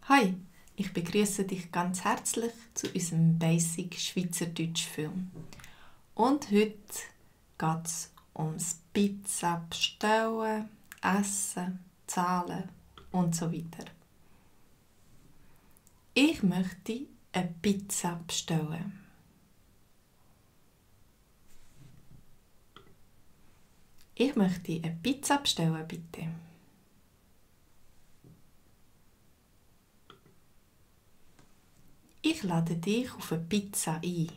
Hi, ich begrüße dich ganz herzlich zu unserem Basic Schweizerdeutsch Film. Und heute geht es ums Pizza bestellen, essen, zahlen und so weiter. Ich möchte eine Pizza bestellen. Ich möchte eine Pizza bestellen, bitte. Ich lade dich auf eine Pizza ein.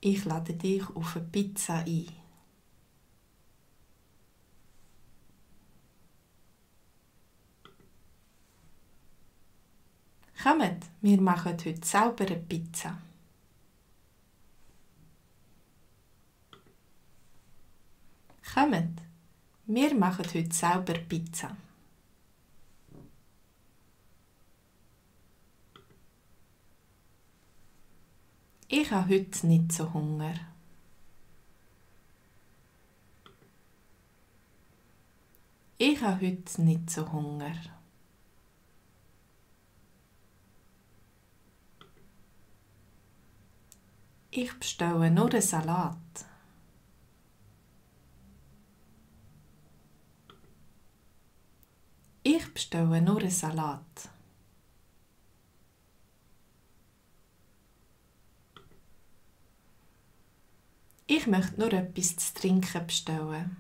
Ich lade dich auf eine Pizza ein. Kommt, wir machen heute selber eine Pizza. Kommt, wir machen heute selber Pizza. Ich habe heute nicht so Hunger. Ich habe heute nicht so Hunger. Ich bestelle nur einen Salat. Ich bestelle nur einen Salat. Ich möchte nur etwas zu trinken bestellen.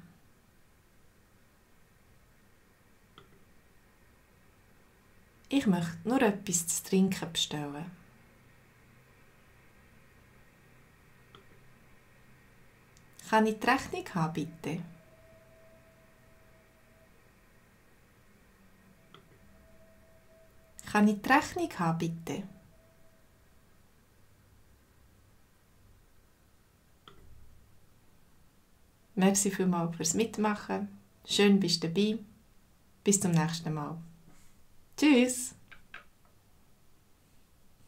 Ich möchte nur etwas zu trinken bestellen. Kann ich die Rechnung haben, bitte? Kann ich die Rechnung haben, bitte? Merci vielmals fürs Mitmachen. Schön bist du dabei. Bis zum nächsten Mal. Tschüss!